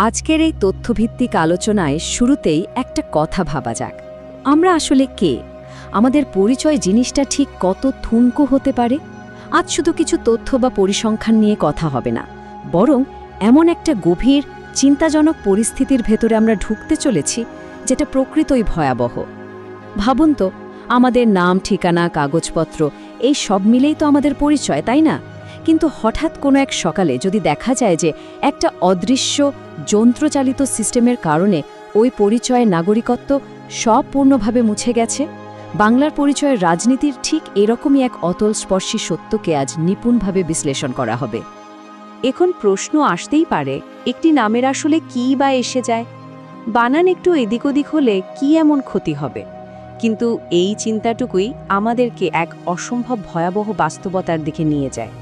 আজকের এই তথ্যভিত্তিক আলোচনায় শুরুতেই একটা কথা ভাবা যাক। আমরা আসলে কে? আমাদের পরিচয় জিনিসটা ঠিক কত ঠুনকো হতে পারে? আজ শুধু কিছু তথ্য বা পরিসংখ্যান নিয়ে কথা হবে না, বরং এমন একটা গভীর চিন্তাজনক পরিস্থিতির ভেতরে আমরা ঢুকতে চলেছি যেটা প্রকৃতই ভয়াবহ। ভাবুন তো, আমাদের নাম, ঠিকানা, কাগজপত্র এই সব মিলেই তো আমাদের পরিচয়, তাই না? কিন্তু হঠাৎ কোনো এক সকালে যদি দেখা যায় যে একটা অদৃশ্য যন্ত্রচালিত সিস্টেমের কারণে ওই পরিচয়ের নাগরিকত্ব সম্পূর্ণভাবে মুছে গেছে। বাংলার পরিচয়ের রাজনীতির ঠিক এরকমই এক অতলস্পর্শী সত্যকে আজ নিপুণভাবে বিশ্লেষণ করা হবে। এখন প্রশ্ন আসতেই পারে, একটি নামের আসলে কী বা এসে যায়? বানান একটু এদিক ওদিক হলে কি এমন ক্ষতি হবে? কিন্তু এই চিন্তাটুকুই আমাদেরকে এক অসম্ভব ভয়াবহ বাস্তবতার দিকে নিয়ে যায়।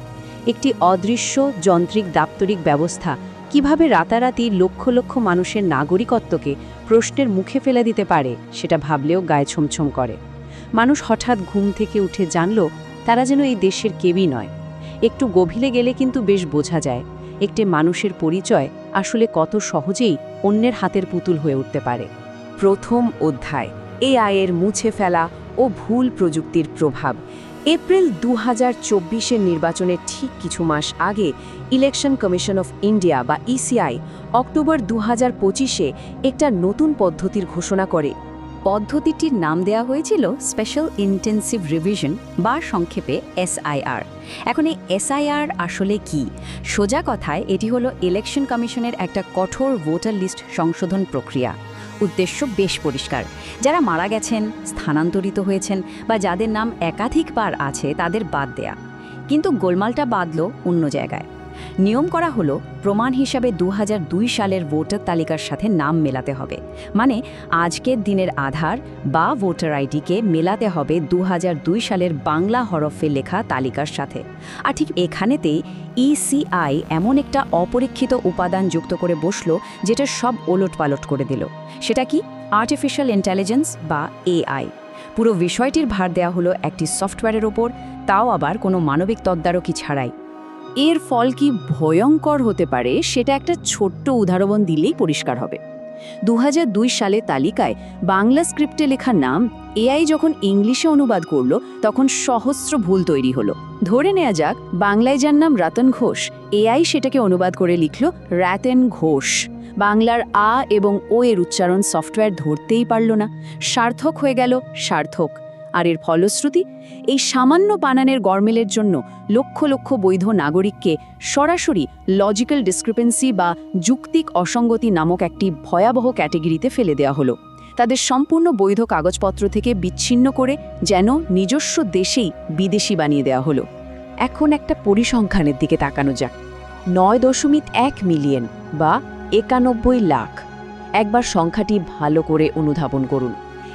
একটি অদৃশ্য যন্ত্রিক দাপ্তরিক ব্যবস্থা কিভাবে রাতারাতি লক্ষ লক্ষ মানুষের নাগরিকত্বকে প্রশ্নের মুখে ফেলে দিতে পারে, সেটা ভাবলেও গায়ে ছমছম করে। মানুষ হঠাৎ ঘুম থেকে উঠে জানল তারা যেন এই দেশের কেউই নয়। একটু গভীরে গেলে কিন্তু বেশ বোঝা যায় একটি মানুষের পরিচয় আসলে কত সহজেই অন্যের হাতের পুতুল হয়ে উঠতে পারে। প্রথম অধ্যায়, এআইয়ের মুছে ফেলা ও ভুল প্রযুক্তির প্রভাব। এপ্রিল 2024-এর নির্বাচনের ঠিক কিছু মাস আগে ইলেকশন কমিশন অফ ইন্ডিয়া বা ইসিআই অক্টোবর 2025-এ একটা নতুন পদ্ধতির ঘোষণা করে। পদ্ধতিটির নাম দেওয়া হয়েছিল স্পেশাল ইন্টেন্সিভ রিভিশন বা সংক্ষেপে এসআইআর। এখন এই এসআইআর আসলে কি? সোজা কথায় এটি হলো ইলেকশন কমিশনের একটা কঠোর ভোটার লিস্ট সংশোধন প্রক্রিয়া। উদ্দেশ্য বেশ পরিষ্কার, যারা মারা গেছেন, স্থানান্তরিত হয়েছেন বা যাদের নাম একাধিকবার আছে তাদের বাদ দেয়া। কিন্তু গোলমালটা বাঁধল অন্য জায়গায়। নিয়ম করা হলো প্রমাণ হিসাবে 2002 সালের ভোটার তালিকার সাথে নাম মেলাতে হবে। মানে আজকের দিনের আধার বা ভোটার আইডিকে মেলাতে হবে 2002 সালের বাংলা হরফে লেখা তালিকার সাথে। আর ঠিক এখানেতেই ইসিআই এমন একটা অপরীক্ষিত উপাদান যুক্ত করে বসলো যেটা সব ওলটপালট করে দিল। সেটা কি? আর্টিফিশিয়াল ইন্টেলিজেন্স বা এআই। পুরো বিষয়টির ভার দেওয়া হলো একটি সফটওয়্যারের ওপর, তাও আবার কোনো মানবিক তদারকি ছাড়াই। এর ফল কি ভয়ঙ্কর হতে পারে সেটা একটা ছোট্ট উদাহরণ দিলেই পরিষ্কার হবে। 2002 সালে তালিকায় বাংলা স্ক্রিপ্টে লেখা নাম এআই যখন ইংলিশে অনুবাদ করল তখন সহস্র ভুল তৈরি হলো। ধরে নেওয়া যাক বাংলায় যার নাম রতন ঘোষ, এআই সেটাকে অনুবাদ করে লিখল রাতেন ঘোষ। বাংলার আ এবং ও এর উচ্চারণ সফটওয়্যার ধরতেই পারল না, সার্থক হয়ে গেল সার্থক। আর এর ফলশ্রুতি, এই সামান্য বানানের গরমিলের জন্য লক্ষ লক্ষ বৈধ নাগরিককে সরাসরি লজিক্যাল ডিসক্রিপেন্সি বা যুক্তিক অসঙ্গতি নামক একটি ভয়াবহ ক্যাটেগরিতে ফেলে দেওয়া হলো। তাদের সম্পূর্ণ বৈধ কাগজপত্র থেকে বিচ্ছিন্ন করে যেন নিজস্ব দেশেই বিদেশি বানিয়ে দেওয়া হলো। এখন একটা পরিসংখ্যানের দিকে তাকানো যাক। 9.1 মিলিয়ন বা 91 লাখ। একবার সংখ্যাটি ভালো করে অনুধাবন করুন।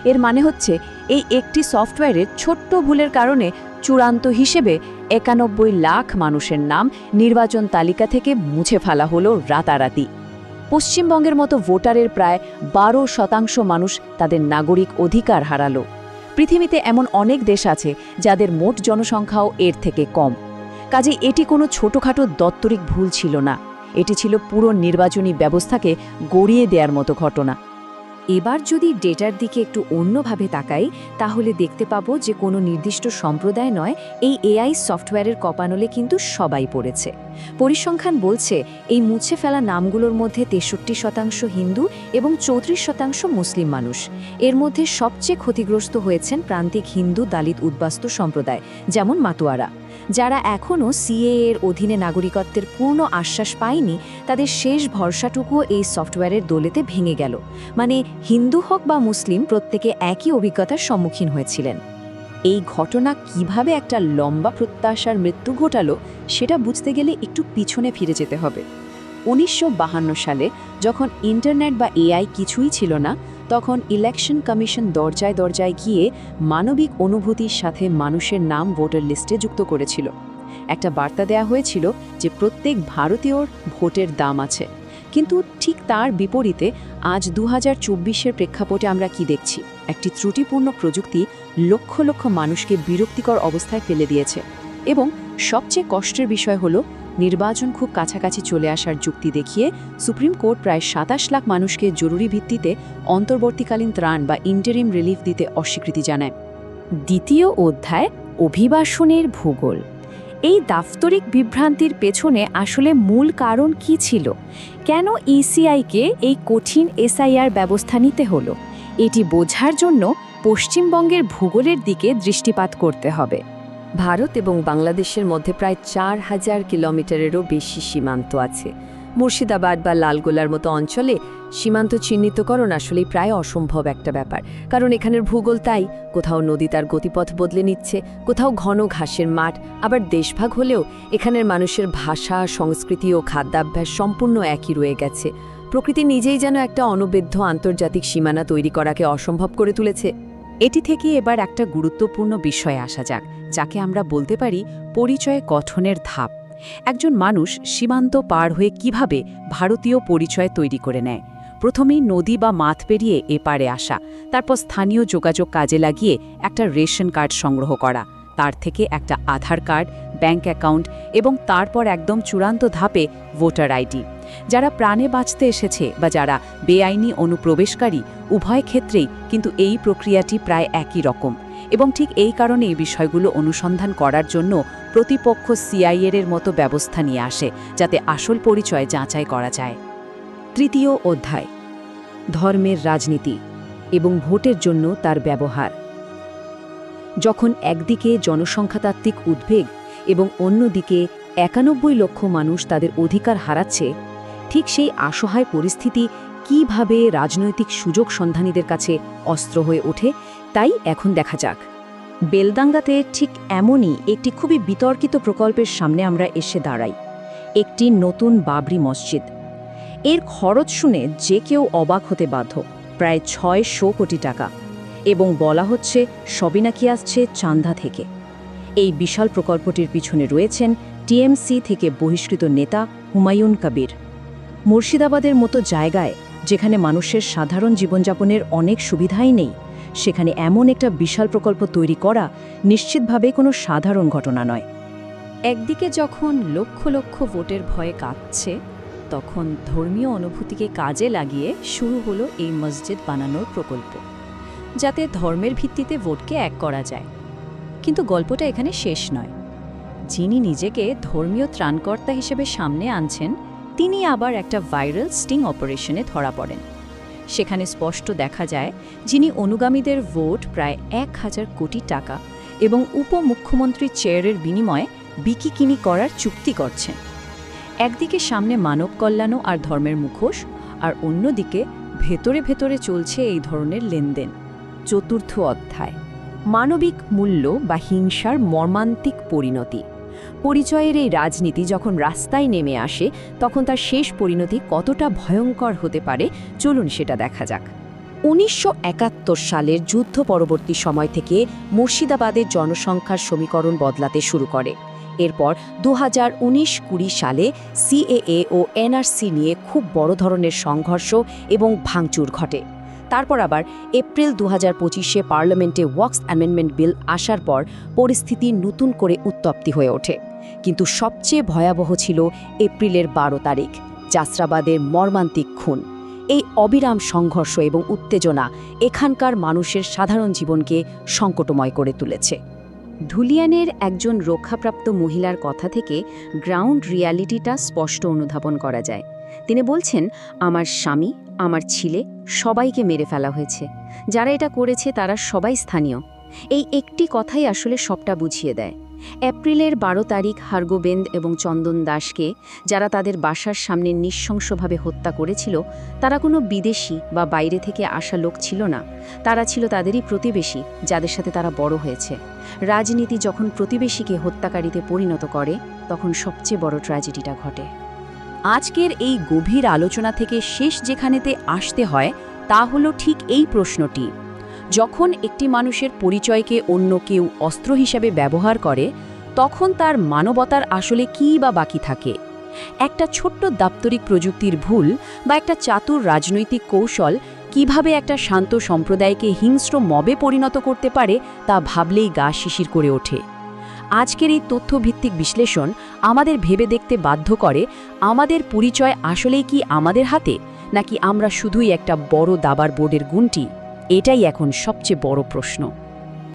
এর মানে হচ্ছে এই একটি সফটওয়্যারের ছোট্ট ভুলের কারণে চূড়ান্ত হিসেবে 91 লাখ মানুষের নাম নির্বাচন তালিকা থেকে মুছে ফেলা হলো রাতারাতি। পশ্চিমবঙ্গের মতো ভোটারের প্রায় 12% মানুষ তাদের নাগরিক অধিকার হারালো। পৃথিবীতে এমন অনেক দেশ আছে যাদের মোট জনসংখ্যাও এর থেকে কম। কাজে এটি কোনো ছোটখাটো দপ্তরিক ভুল ছিল না, এটি ছিল পুরো নির্বাচনী ব্যবস্থাকে গড়িয়ে দেওয়ার মতো ঘটনা। এবার যদি ডেটার দিকে একটু অন্যভাবে তাকাই তাহলে দেখতে পাবো যে কোনো নির্দিষ্ট সম্প্রদায় নয়, এই এআই সফটওয়্যারের কপানলে কিন্তু সবাই পড়েছে। পরিসংখ্যান বলছে এই মুছে ফেলা নামগুলোর মধ্যে 63% হিন্দু এবং 34% মুসলিম মানুষ। এর মধ্যে সবচেয়ে ক্ষতিগ্রস্ত হয়েছেন প্রান্তিক হিন্দু দালিত উদ্বাস্তু সম্প্রদায়, যেমন মাতোয়ারা। যারা এখনও সিএএ এর অধীনে নাগরিকত্বের পূর্ণ আশ্বাস পায়নি, তাদের শেষ ভরসাটুকুও এই সফটওয়্যারের দোলেতে ভেঙে গেল। মানে হিন্দু হোক বা মুসলিম, প্রত্যেকে একই অভিজ্ঞতার সম্মুখীন হয়েছিলেন। এই ঘটনা কিভাবে একটা লম্বা প্রত্যাশার মৃত্যু ঘটালো সেটা বুঝতে গেলে একটু পিছনে ফিরে যেতে হবে। 1952 সালে যখন ইন্টারনেট বা এআই কিছুই ছিল না, তখন ইলেকশন কমিশন দরজায় দরজায় গিয়ে মানবিক অনুভূতির সাথে মানুষের নাম ভোটার লিস্টে যুক্ত করেছিল। একটা বার্তা দেয়া হয়েছিল যে প্রত্যেক ভারতীয়র ভোটের দাম আছে। কিন্তু ঠিক তার বিপরীতে আজ 2024-এর প্রেক্ষাপটে আমরা কি দেখছি? একটি ত্রুটিপূর্ণ প্রযুক্তি লক্ষ লক্ষ মানুষকে বিরক্তিকর অবস্থায় ফেলে দিয়েছে। এবং সবচেয়ে কষ্টের বিষয় হলো নির্বাচন খুব কাছাকাছি চলে আসার যুক্তি দেখিয়ে সুপ্রিম কোর্ট প্রায় ২৭ লাখ মানুষকে জরুরি ভিত্তিতে অন্তর্বর্তীকালীন ত্রাণ বা ইন্টারিম রিলিফ দিতে অস্বীকৃতি জানায়। দ্বিতীয় অধ্যায় অভিবাসনের ভূগোল। এই দাপ্তরিক বিভ্রান্তির পেছনে আসলে মূল কারণ কি ছিল? কেন ইসিআইকে এই কঠিন এসআইআর ব্যবস্থা নিতে হলো? এটি বোঝার জন্য পশ্চিমবঙ্গের ভূগোলের দিকে দৃষ্টিপাত করতে হবে। ভারত এবং বাংলাদেশের মধ্যে প্রায় ৪,০০০ কিলোমিটারেরও বেশি সীমান্ত আছে। মুর্শিদাবাদ বা লালগোলার মতো অঞ্চলে সীমান্ত চিহ্নিতকরণ আসলেই প্রায় অসম্ভব একটা ব্যাপার, কারণ এখানের ভূগোল তাই। কোথাও নদী তার গতিপথ বদলে নিচ্ছে, কোথাও ঘন ঘাসের মাঠ। আবার দেশভাগ হলেও এখানের মানুষের ভাষা, সংস্কৃতি ও খাদ্যাভ্যাস সম্পূর্ণ একই রয়ে গেছে। প্রকৃতি নিজেই যেন একটা অনবেদ্য আন্তর্জাতিক সীমানা তৈরি করাকে অসম্ভব করে তুলেছে। এটি থেকে এবার একটা গুরুত্বপূর্ণ বিষয়ে আসা যাক, যাকে আমরা বলতে পারি পরিচয় গঠনের ধাপ। একজন মানুষ সীমান্ত পার হয়ে কিভাবে ভারতীয় পরিচয় তৈরি করে নেয়? প্রথমেই নদী বা মাঠ পেরিয়ে এপারে আসা, তারপর স্থানীয় যোগাযোগ কাজে লাগিয়ে একটা রেশন কার্ড সংগ্রহ করা, তার থেকে একটা আধার কার্ড, ব্যাংক অ্যাকাউন্ট এবং তারপর একদম চূড়ান্ত ধাপে ভোটার আইডি। যারা প্রাণে বাঁচতে এসেছে বা যারা বেআইনি অনুপ্রবেশকারী, উভয় ক্ষেত্রেই কিন্তু এই প্রক্রিয়াটি প্রায় একই রকম। এবং ঠিক এই কারণে এই বিষয়গুলো অনুসন্ধান করার জন্য প্রতিপক্ষ সিআইএর মতো ব্যবস্থা নিয়ে আসে, যাতে আসল পরিচয় যাচাই করা যায়। তৃতীয় অধ্যায় ধর্মের রাজনীতি এবং ভোটের জন্য তার ব্যবহার। যখন একদিকে জনসংখ্যাতাত্ত্বিক উদ্বেগ এবং অন্যদিকে ৯১ লক্ষ মানুষ তাদের অধিকার হারাচ্ছে, ঠিক সেই অসহায় পরিস্থিতি কিভাবে রাজনৈতিক সুযোগ সন্ধানীদের কাছে অস্ত্র হয়ে ওঠে, তাই এখন দেখা যাক। বেলদাঙ্গাতে ঠিক এমনই একটি খুবই বিতর্কিত প্রকল্পের সামনে আমরা এসে দাঁড়াই। একটি নতুন বাবরি মসজিদ। এর খরচ শুনে যে কেউ অবাক হতে বাধ্য, প্রায় ৬০০ কোটি টাকা, এবং বলা হচ্ছে সবই নাকি আসছে চাঁদা থেকে। এই বিশাল প্রকল্পটির পিছনে রয়েছেন টিএমসি থেকে বহিষ্কৃত নেতা হুমায়ুন কবির। মুর্শিদাবাদের মতো জায়গায়, যেখানে মানুষের সাধারণ জীবনযাপনের অনেক সুবিধাই নেই, সেখানে এমন একটা বিশাল প্রকল্প তৈরি করা নিশ্চিতভাবে কোনো সাধারণ ঘটনা নয়। একদিকে যখন লক্ষ লক্ষ ভোটের ভয়ে কাঁপছে, তখন ধর্মীয় অনুভূতিকে কাজে লাগিয়ে শুরু হলো এই মসজিদ বানানোর প্রকল্প, যাতে ধর্মের ভিত্তিতে ভোটকে এক করা যায়। কিন্তু গল্পটা এখানে শেষ নয়। যিনি নিজেকে ধর্মীয় ত্রাণকর্তা হিসেবে সামনে আনছেন, তিনি আবার একটা ভাইরাল স্টিং অপারেশনে ধরা পড়েন। সেখানে স্পষ্ট দেখা যায় যিনি অনুগামীদের ভোট প্রায় ১,০০০ কোটি টাকা এবং উপমুখ্যমন্ত্রীর চেয়ারের বিনিময়ে বিকিকিনি করার চুক্তি করছেন। একদিকে সামনে মানব কল্যাণ আর ধর্মের মুখোশ, আর অন্যদিকে ভেতরে ভেতরে চলছে এই ধরনের লেনদেন। চতুর্থ অধ্যায় মানবিক মূল্য বা হিংসার মর্মান্তিক পরিণতি। পরিচয়ের এই রাজনীতি যখন রাস্তায় নেমে আসে, তখন তার শেষ পরিণতি কতটা ভয়ঙ্কর হতে পারে, চলুন সেটা দেখা যাক। ১৯৭১ সালের যুদ্ধ পরবর্তী সময় থেকে মুর্শিদাবাদের জনসংখ্যার সমীকরণ বদলাতে শুরু করে। এরপর ২০১৯-২০ সালে সিএএ ও এনআরসি নিয়ে খুব বড় ধরনের সংঘর্ষ এবং ভাঙচুর ঘটে। তারপর আবার এপ্রিল ২০২৫-এ পার্লামেন্টে ওয়াকস অ্যামেন্ডমেন্ট বিল আসার পর পরিস্থিতি নতুন করে উত্তপ্তি হয়ে ওঠে। কিন্তু সবচেয়ে ভয়াবহ ছিল এপ্রিলের ১২ তারিখ, জাসরাবাদের মর্মান্তিক খুন। এই অবিরাম সংঘর্ষ এবং উত্তেজনা এখানকার মানুষের সাধারণ জীবনকে সংকটময় করে তুলেছে। ধুলিয়ানের একজন রক্ষাপ্রাপ্ত মহিলার কথা থেকে গ্রাউন্ড রিয়ালিটিটা স্পষ্ট অনুধাবন করা যায়। তিনি বলছেন, আমার স্বামী, আমার ছেলে সবাইকে মেরে ফেলা হয়েছে। যারা এটা করেছে তারা সবাই স্থানীয়। এই একটি কথাই আসলে সবটা বুঝিয়ে দেয়। এপ্রিলের ১২ তারিখ হারগোবিন্দ এবং চন্দন দাসকে যারা তাদের বাসার সামনে নৃশংসভাবে হত্যা করেছিল, তারা কোনো বিদেশি বা বাইরে থেকে আসা লোক ছিল না। তারা ছিল তাদেরই প্রতিবেশী, যাদের সাথে তারা বড় হয়েছে। রাজনীতি যখন প্রতিবেশীকে হত্যাকারীতে পরিণত করে, তখন সবচেয়ে বড় ট্র্যাজেডিটা ঘটে। আজকের এই গভীর আলোচনা থেকে শেষ যেখানেতে আসতে হয়, তা হলো ঠিক এই প্রশ্নটি: যখন একটি মানুষের পরিচয়কে অন্য কেউ অস্ত্র হিসেবে ব্যবহার করে, তখন তার মানবতার আসলে কী বা বাকি থাকে? একটা ছোট্ট দাপ্তরিক প্রযুক্তির ভুল বা একটা চাতুর রাজনৈতিক কৌশল কিভাবে একটা শান্ত সম্প্রদায়কে হিংস্র মবে পরিণত করতে পারে, তা ভাবলেই গা শিশির করে ওঠে। আজকের এই তথ্যভিত্তিক বিশ্লেষণ আমাদের ভেবে দেখতে বাধ্য করে আমাদের পরিচয় আসলেই কি আমাদের হাতে, নাকি আমরা শুধুই একটা বড় দাবার বোর্ডের গুণটি? এটাই এখন সবচেয়ে বড় প্রশ্ন।